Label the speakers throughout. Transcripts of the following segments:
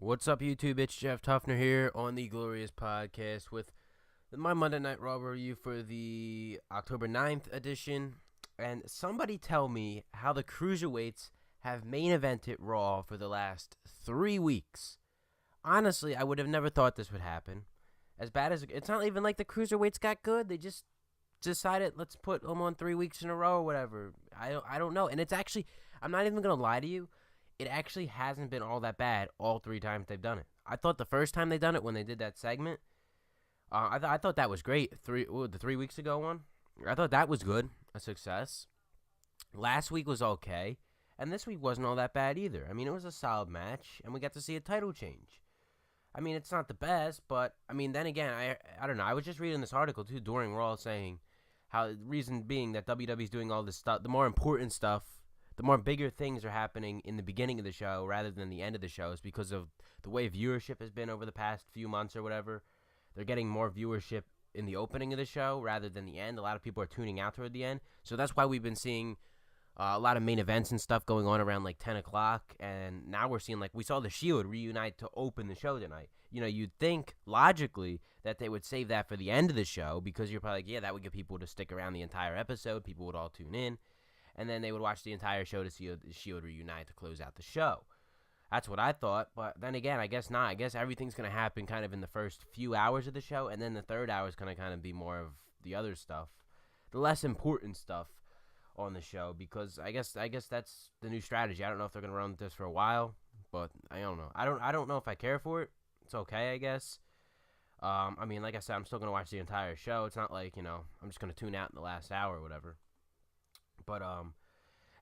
Speaker 1: What's up, YouTube? It's Jeff Tuffner here on the Glorious Podcast with my Monday Night Raw review for the October 9th edition. And somebody tell me how the Cruiserweights have main evented Raw for the last 3 weeks. Honestly, I would have never thought this would happen. As bad as it's not even like the Cruiserweights got good. They just decided let's put them on 3 weeks in a row or whatever. I don't know. And it's actually, I'm not even going to lie to you. It actually hasn't been all that bad all 3 times they've done it. I thought the first time they done it when they did that segment, I thought that was great. The 3 weeks ago one, I thought that was good, a success. Last week was okay, and this week wasn't all that bad either. I mean, it was a solid match, and we got to see a title change. I mean, it's not the best, but I mean, then again, I don't know. I was just reading this article too during Raw saying how the reason being that WWE's doing all this stuff, the more important stuff. The more bigger things are happening in the beginning of the show rather than the end of the show is because of the way viewership has been over the past few months or whatever. They're getting more viewership in the opening of the show rather than the end. A lot of people are tuning out toward the end. So that's why we've been seeing a lot of main events and stuff going on around like 10 o'clock. And now we're seeing, like, we saw the Sheild reunite to open the show tonight. You know, you'd think logically that they would save that for the end of the show because you're probably like, yeah, that would get people to stick around the entire episode. People would all tune in. And then they would watch the entire show to see the Sheild reunite to close out the show. That's what I thought, but then again, I guess not. I guess everything's going to happen kind of in the first few hours of the show, and then the third hour is going to kind of be more of the other stuff, the less important stuff on the show, because I guess that's the new strategy. I don't know if they're going to run with this for a while, but I don't know. I don't know if I care for it. It's okay, I guess. I mean, like I said, I'm still going to watch the entire show. It's not like, I'm just going to tune out in the last hour or whatever. But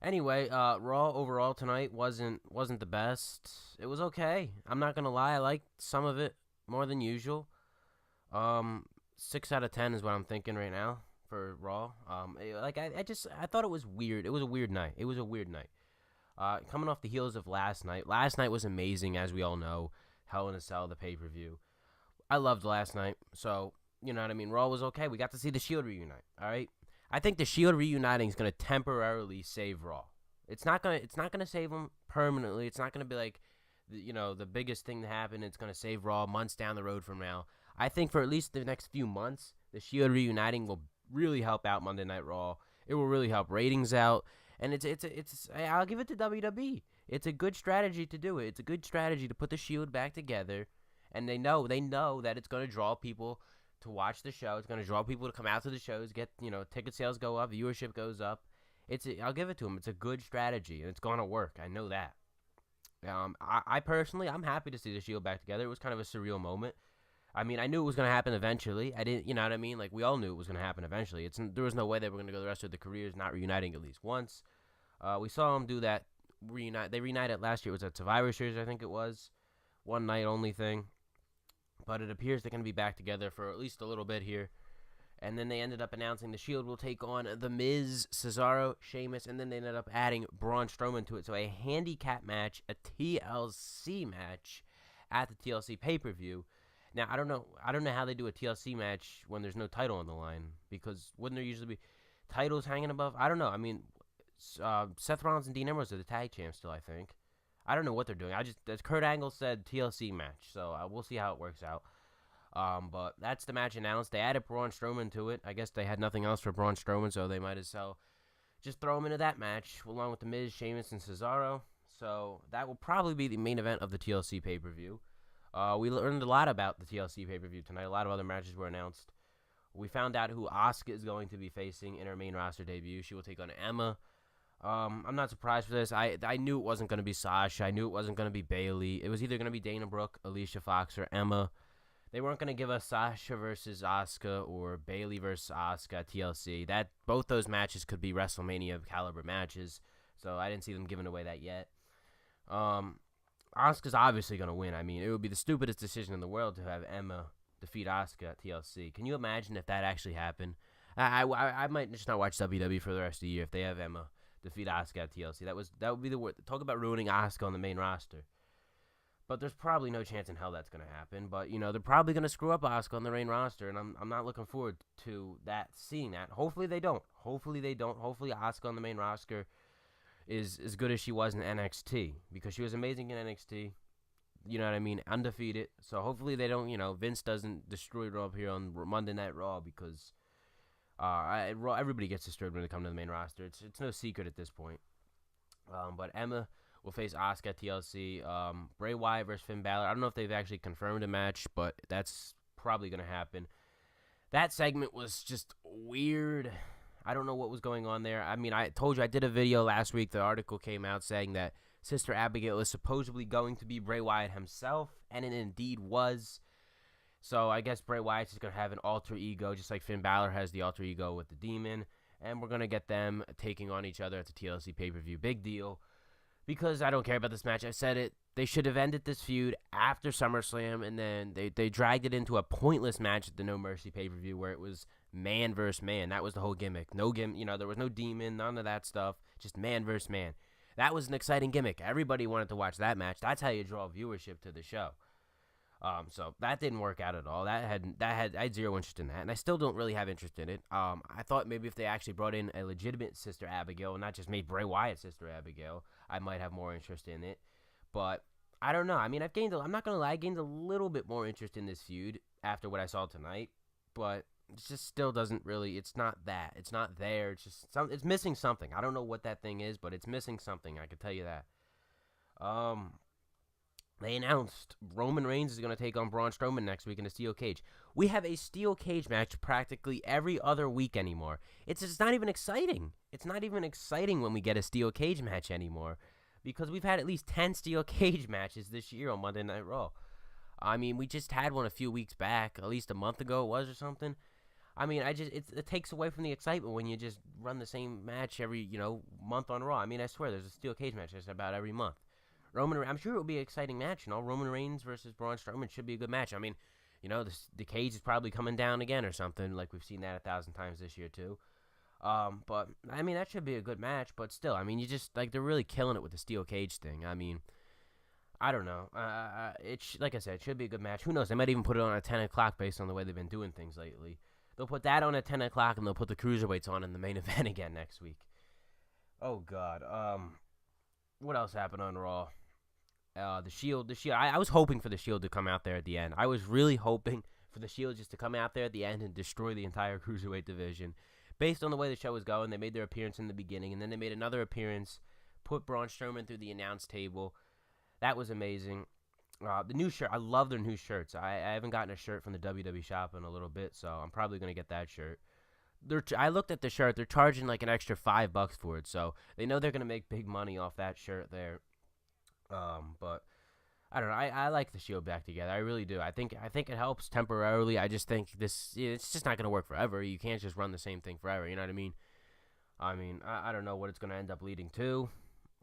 Speaker 1: anyway, Raw overall tonight wasn't the best. It was okay. I'm not gonna lie, I liked some of it more than usual. 6 out of 10 is what I'm thinking right now for Raw. I thought it was weird. It was a weird night. Coming off the heels of last night. Last night was amazing, as we all know. Hell in a Cell, the pay-per-view. I loved last night, so you know what I mean. Raw was okay. We got to see the Sheild reunite. All right. I think the Sheild reuniting is going to temporarily save Raw. It's not gonna save them permanently. It's not gonna be like, the biggest thing to happen. It's gonna save Raw months down the road from now. I think for at least the next few months, the Sheild reuniting will really help out Monday Night Raw. It will really help ratings out, and I'll give it to WWE. It's a good strategy to do it. It's a good strategy to put the Sheild back together, and they know that it's gonna draw people to watch the show. It's going to draw people to come out to the shows, get, ticket sales go up, viewership goes up. I'll give it to them. It's a good strategy, and it's going to work. I know that. I personally, I'm happy to see the Sheild back together. It was kind of a surreal moment. I mean, I knew it was going to happen eventually. I didn't, you know what I mean? Like, we all knew it was going to happen eventually. There was no way they were going to go the rest of their careers not reuniting at least once. We saw them do that reunite. They reunited last year. It was at Survivor Series, I think it was. One night only thing. But it appears they're going to be back together for at least a little bit here. And then they ended up announcing the Sheild will take on The Miz, Cesaro, Sheamus, and then they ended up adding Braun Strowman to it. So a handicap match, a TLC match at the TLC pay-per-view. Now, I don't know how they do a TLC match when there's no title on the line, because wouldn't there usually be titles hanging above? I don't know. I mean, Seth Rollins and Dean Ambrose are the tag champs still, I think. I don't know what they're doing. As Kurt Angle said, TLC match. So we'll see how it works out. But that's the match announced. They added Braun Strowman to it. I guess they had nothing else for Braun Strowman, so they might as well just throw him into that match along with The Miz, Sheamus, and Cesaro. So that will probably be the main event of the TLC pay-per-view. We learned a lot about the TLC pay-per-view tonight. A lot of other matches were announced. We found out who Asuka is going to be facing in her main roster debut. She will take on Emma. I'm not surprised for this. I knew it wasn't going to be Sasha. I knew it wasn't going to be Bayley. It was either going to be Dana Brooke, Alicia Fox, or Emma. They weren't going to give us Sasha versus Asuka or Bayley versus Asuka TLC. Both those matches could be WrestleMania caliber matches, so I didn't see them giving away that yet. Asuka's obviously going to win. I mean, it would be the stupidest decision in the world to have Emma defeat Asuka at TLC. Can you imagine if that actually happened? I might just not watch WWE for the rest of the year if they have Emma defeat Asuka at TLC. That would be the word. Talk about ruining Asuka on the main roster. But there's probably no chance in hell that's going to happen. But, they're probably going to screw up Asuka on the main roster, and I'm not looking forward to seeing that. Hopefully they don't. Hopefully Asuka on the main roster is as good as she was in NXT, because she was amazing in NXT. You know what I mean? Undefeated. So hopefully they don't, Vince doesn't destroy Raw up here on Monday Night Raw because everybody gets destroyed when they come to the main roster. It's no secret at this point. But Emma will face Asuka at TLC. Bray Wyatt versus Finn Balor. I don't know if they've actually confirmed a match, but that's probably going to happen. That segment was just weird. I don't know what was going on there. I mean, I told you I did a video last week. The article came out saying that Sister Abigail is supposedly going to be Bray Wyatt himself, and it indeed was. So I guess Bray Wyatt's is going to have an alter ego, just like Finn Balor has the alter ego with the Demon. And we're going to get them taking on each other at the TLC pay-per-view. Big deal. Because I don't care about this match. I said it. They should have ended this feud after SummerSlam, and then they dragged it into a pointless match at the No Mercy pay-per-view where it was man versus man. That was the whole gimmick. No there was no demon, none of that stuff. Just man versus man. That was an exciting gimmick. Everybody wanted to watch that match. That's how you draw viewership to the show. So that didn't work out at all. I had zero interest in that, and I still don't really have interest in it. I thought maybe if they actually brought in a legitimate Sister Abigail and not just made Bray Wyatt Sister Abigail, I might have more interest in it. But I don't know. I mean, I'm not gonna lie, I gained a little bit more interest in this feud after what I saw tonight, but it just still doesn't really. It's not that. It's not there. It's just it's missing something. I don't know what that thing is, but it's missing something. I can tell you that. They announced Roman Reigns is going to take on Braun Strowman next week in a steel cage. We have a steel cage match practically every other week anymore. It's just not even exciting. It's not even exciting when we get a steel cage match anymore because we've had at least 10 steel cage matches this year on Monday Night Raw. I mean, we just had one a few weeks back, at least a month ago it was or something. I mean, it takes away from the excitement when you just run the same match every, month on Raw. I mean, I swear there's a steel cage match just about every month. I'm sure it will be an exciting match. Roman Reigns versus Braun Strowman should be a good match. I mean, the cage is probably coming down again or something, like we've seen that 1,000 times this year too. But I mean, that should be a good match. But still, I mean, you just they're really killing it with the steel cage thing. I mean, I don't know. Like I said, it should be a good match. Who knows? They might even put it on at 10 o'clock based on the way they've been doing things lately. They'll put that on at 10 o'clock, and they'll put the cruiserweights on in the main event again next week. Oh God. What else happened on Raw? The Shield. I was hoping for the Shield to come out there at the end. I was really hoping for the Shield just to come out there at the end and destroy the entire cruiserweight division. Based on the way the show was going, they made their appearance in the beginning, and then they made another appearance, put Braun Strowman through the announce table. That was amazing. The new shirt. I love their new shirts. I haven't gotten a shirt from the WWE shop in a little bit, so I'm probably going to get that shirt. I looked at the shirt. They're charging like an extra $5 for it, so they know they're going to make big money off that shirt there. But I don't know. I like the Shield back together. I really do. I think it helps temporarily. I just think it's just not gonna work forever. You can't just run the same thing forever. You know what I mean? I don't know what it's gonna end up leading to.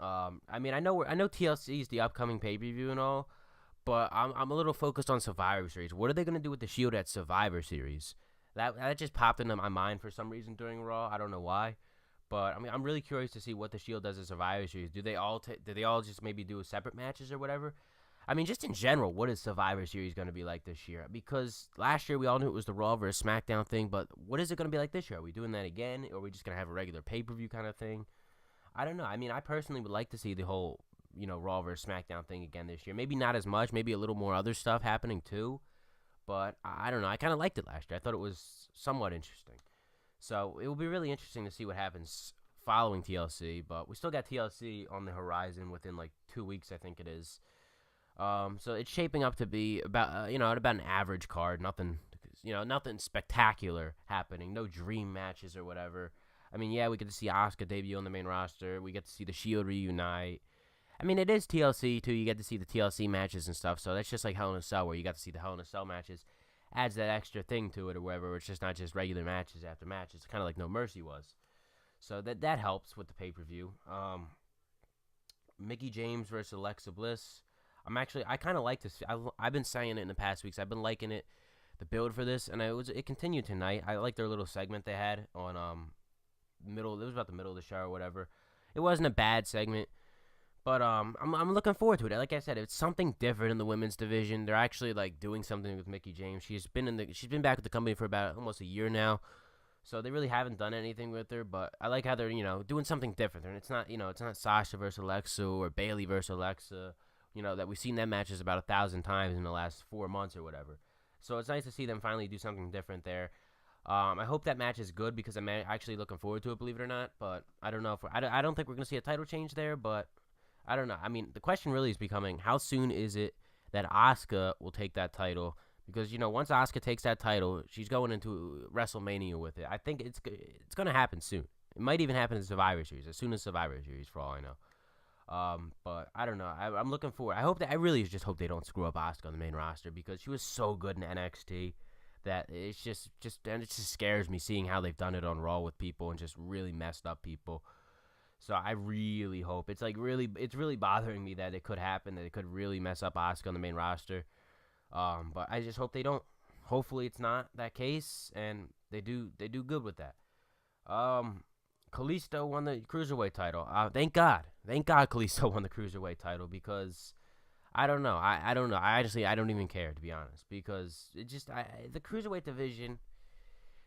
Speaker 1: I mean, I know TLC is the upcoming pay-per-view and all, but I'm a little focused on Survivor Series. What are they gonna do with the Shield at Survivor Series? That just popped into my mind for some reason during Raw. I don't know why. But I mean, I'm really curious to see what the Shield does at Survivor Series. Do they all just maybe do separate matches or whatever? I mean, just in general, what is Survivor Series going to be like this year? Because last year we all knew it was the Raw versus SmackDown thing, but what is it going to be like this year? Are we doing that again, or are we just going to have a regular pay-per-view kind of thing? I don't know. I mean, I personally would like to see the whole, Raw versus SmackDown thing again this year. Maybe not as much, maybe a little more other stuff happening too, but I don't know. I kind of liked it last year. I thought it was somewhat interesting. So it will be really interesting to see what happens following TLC, but we still got TLC on the horizon within like 2 weeks, I think it is. So it's shaping up to be about about an average card. Nothing spectacular happening. No dream matches or whatever. I mean, yeah, we get to see Asuka debut on the main roster. We get to see the Shield reunite. I mean, it is TLC too. You get to see the TLC matches and stuff. So that's just like Hell in a Cell, where you got to see the Hell in a Cell matches. Adds that extra thing to it or whatever. It's just not just regular matches after matches. It's kind of like No Mercy was. So that helps with the pay-per-view. Mickie James versus Alexa Bliss. I kind of like this. I've been saying it in the past weeks. I've been liking it, the build for this, and it continued tonight. I like their little segment they had on middle. It was about the middle of the show or whatever. It wasn't a bad segment. But I'm looking forward to it. Like I said, it's something different in the women's division. They're actually like doing something with Mickie James. She's been back with the company for about almost a year now, so they really haven't done anything with her. But I like how they're doing something different. And it's not Sasha versus Alexa or Bayley versus Alexa that we've seen them matches about 1,000 times in the last 4 months or whatever. So it's nice to see them finally do something different there. I hope that match is good because I'm actually looking forward to it, believe it or not. But I don't know if I don't think we're going to see a title change there, but I don't know. I mean, the question really is becoming how soon is it that Asuka will take that title? Because, once Asuka takes that title, she's going into WrestleMania with it. I think it's going to happen soon. It might even happen in Survivor Series, as soon as Survivor Series, for all I know. But I don't know. I'm looking forward. I really just hope they don't screw up Asuka on the main roster because she was so good in NXT that it's just and it just scares me seeing how they've done it on Raw with people and just really messed up people. So I really hope it's really bothering me that it could happen, that it could really mess up Asuka on the main roster. But I just hope they don't. Hopefully it's not that case and they do good with that. Kalisto won the Cruiserweight title. Thank God Kalisto won the Cruiserweight title because I don't know. I don't know. I don't even care, to be honest, because the Cruiserweight division,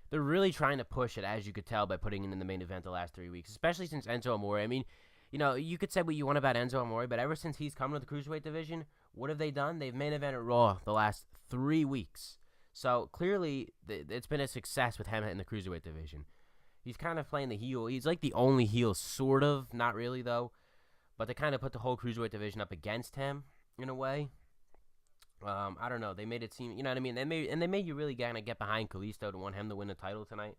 Speaker 1: they're really trying to push it, as you could tell by putting it in the main event the last 3 weeks, especially since Enzo Amore. I mean, you could say what you want about Enzo Amore, but ever since he's come to the Cruiserweight division, what have they done? They've main evented Raw the last 3 weeks. So clearly, it's been a success with him in the Cruiserweight division. He's kind of playing the heel. He's like the only heel, sort of. Not really, though. But they kind of put the whole Cruiserweight division up against him, in a way. I don't know. They made it seem, you know what I mean? They made you really kind of get behind Kalisto to want him to win the title tonight.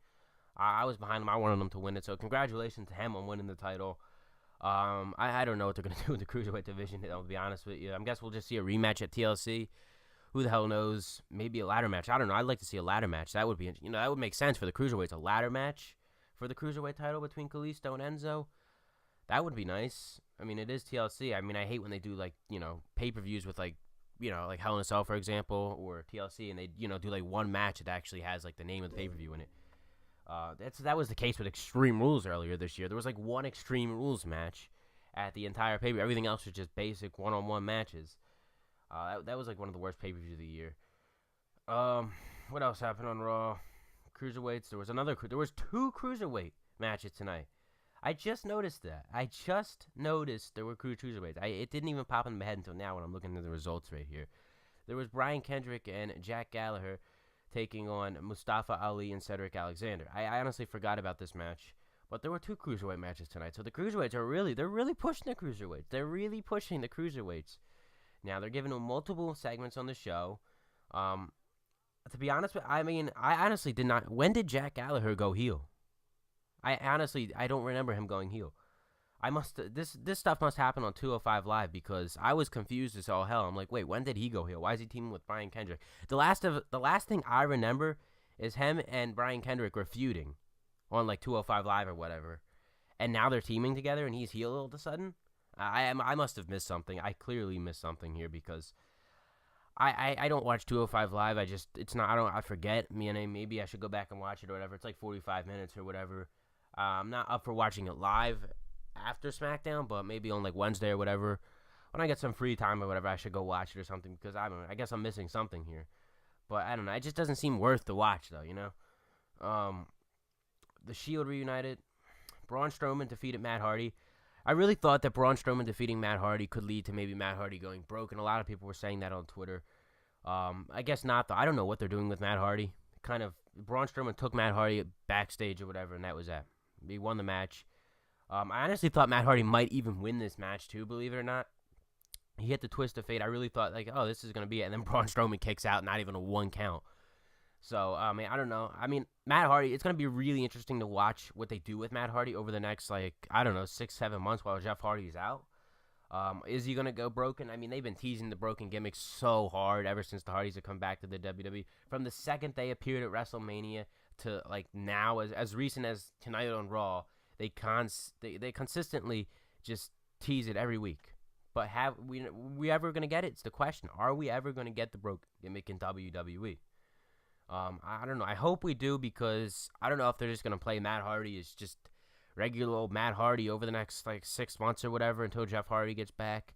Speaker 1: I was behind him. I wanted him to win it. So congratulations to him on winning the title. I don't know what they're going to do with the Cruiserweight division, I'll be honest with you. I guess we'll just see a rematch at TLC. Who the hell knows? Maybe a ladder match. I don't know. I'd like to see a ladder match. That would be, that would make sense for the Cruiserweights. A ladder match for the Cruiserweight title between Kalisto and Enzo. That would be nice. I mean, it is TLC. I mean, I hate when they do, like, pay-per-views with, like Hell in a Cell, for example, or TLC, and they, do, like, one match that actually has, like, the name of the pay-per-view in it. That was the case with Extreme Rules earlier this year. There was, like, one Extreme Rules match at the entire pay-per-view. Everything else was just basic one-on-one matches. That was, like, one of the worst pay-per-views of the year. What else happened on Raw? Cruiserweights. There was 2 Cruiserweight matches tonight. I just noticed that. There were Cruiserweights. It didn't even pop in my head until now when I'm looking at the results right here. There was Brian Kendrick and Jack Gallagher taking on Mustafa Ali and Cedric Alexander. I honestly forgot about this match, but there were 2 Cruiserweight matches tonight. So the Cruiserweights they're really pushing the Cruiserweights. They're really pushing the Cruiserweights. Now, they're giving them multiple segments on the show. To be honest with I honestly did not. When did Jack Gallagher go heel? I don't remember him going heel. This stuff must happen on 205 Live because I was confused as all hell. I'm like, wait, when did he go heel? Why is he teaming with Brian Kendrick? The last thing I remember is him and Brian Kendrick were feuding on like 205 Live or whatever, and now they're teaming together and he's heel all of a sudden. I must have missed something. I clearly missed something here because I don't watch 205 Live. I forget. Maybe I should go back and watch it or whatever. It's like 45 minutes or whatever. I'm not up for watching it live after SmackDown, but maybe on like Wednesday or whatever, when I get some free time or whatever, I should go watch it or something because I guess I'm missing something here. But I don't know. It just doesn't seem worth the watch though, The Sheild reunited. Braun Strowman defeated Matt Hardy. I really thought that Braun Strowman defeating Matt Hardy could lead to maybe Matt Hardy going broke, and a lot of people were saying that on Twitter. I guess not though. I don't know what they're doing with Matt Hardy. Braun Strowman took Matt Hardy backstage or whatever, and that was that. He won the match. I honestly thought Matt Hardy might even win this match too, believe it or not. He hit the twist of fate. I really thought, like, oh, this is going to be it. And then Braun Strowman kicks out, not even a 1 count. So, I don't know. Matt Hardy, it's going to be really interesting to watch what they do with Matt Hardy over the next, 6-7 months while Jeff Hardy's out. Is he going to go broken? They've been teasing the broken gimmick so hard ever since the Hardys have come back to the WWE. From the second they appeared at WrestleMania to now, as recent as tonight on Raw, they consistently just tease it every week. But have we ever going to get it? It's the question. Are we ever going to get the broken gimmick in WWE? I don't know. I hope we do because I don't know if they're just going to play Matt Hardy as just regular old Matt Hardy over the next 6 months or whatever until Jeff Hardy gets back.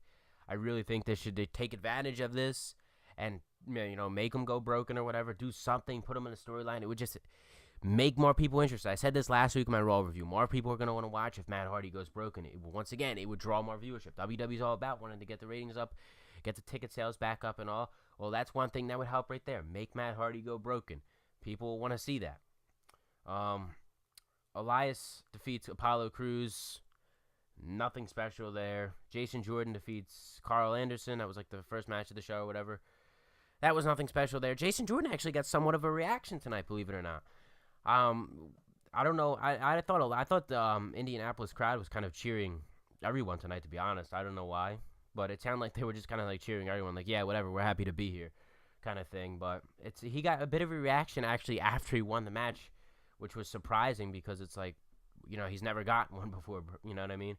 Speaker 1: I really think they should take advantage of this and make him go broken or whatever. Do something. Put him in a storyline. make more people interested. I said this last week in my Raw review. More people are going to want to watch if Matt Hardy goes broken. Once again, it would draw more viewership. WWE's all about wanting to get the ratings up, get the ticket sales back up and all. Well, that's one thing that would help right there. Make Matt Hardy go broken. People want to see that. Elias defeats Apollo Crews. Nothing special there. Jason Jordan defeats Carl Anderson. That was like the first match of the show or whatever. That was nothing special there. Jason Jordan actually got somewhat of a reaction tonight, believe it or not. I don't know. I thought the Indianapolis crowd was kind of cheering everyone tonight, to be honest. I don't know why, but it sounded like they were just kind of like cheering everyone, like, yeah, whatever, we're happy to be here, kind of thing. But he got a bit of a reaction actually after he won the match, which was surprising because it's like, he's never gotten one before. You know what I mean?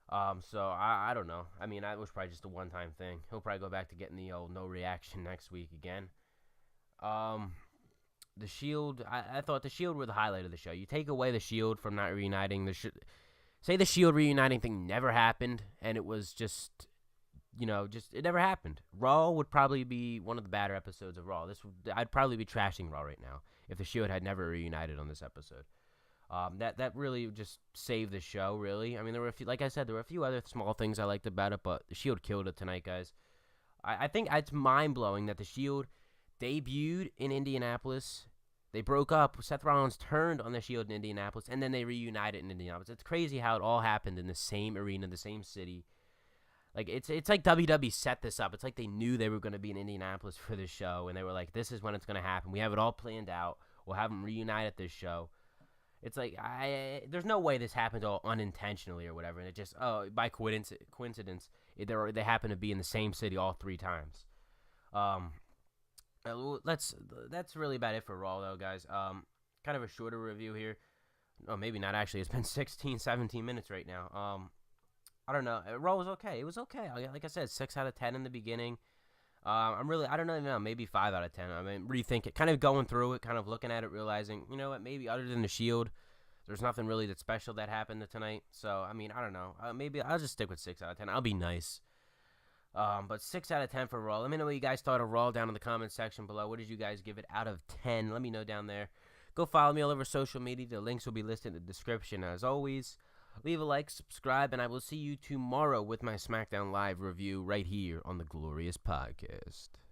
Speaker 1: So I don't know. I mean, that was probably just a one-time thing. He'll probably go back to getting the old no reaction next week again. The Sheild, I thought the Sheild were the highlight of the show. You take away the Sheild from not reuniting, say the Sheild reuniting thing never happened, and it was just, it never happened. Raw would probably be one of the badder episodes of Raw. I'd probably be trashing Raw right now if the Sheild had never reunited on this episode. That really just saved the show, really. I mean, there were like I said, there were a few other small things I liked about it, but the Sheild killed it tonight, guys. I think it's mind-blowing that the Sheild debuted in Indianapolis. They broke up. Seth Rollins turned on the Sheild in Indianapolis, and then they reunited in Indianapolis. It's crazy how it all happened in the same arena, the same city. Like, it's like WWE set this up. It's like they knew they were going to be in Indianapolis for this show, and they were like, this is when it's going to happen. We have it all planned out. We'll have them reunite at this show. It's like, there's no way this happened all unintentionally or whatever, and it just, by coincidence, they happen to be in the same city all three times. That's really about it for Raw, though, guys. Kind of a shorter review here. Oh, maybe not, actually. It's been 16, 17 minutes right now. I don't know. Raw was okay. It was okay. Like I said, 6 out of 10 in the beginning. I don't know, maybe 5 out of 10. I mean, rethink it. Kind of going through it, kind of looking at it, realizing, you know what, maybe other than the Sheild, there's nothing really that special that happened tonight. So, I mean, I don't know. Maybe I'll just stick with 6 out of 10. I'll be nice. But 6 out of 10 for Raw. Let me know what you guys thought of Raw down in the comment section below. What did you guys give it out of 10? Let me know down there. Go follow me all over social media. The links will be listed in the description. As always, leave a like, subscribe, and I will see you tomorrow with my SmackDown Live review right here on the Glorious Podcast.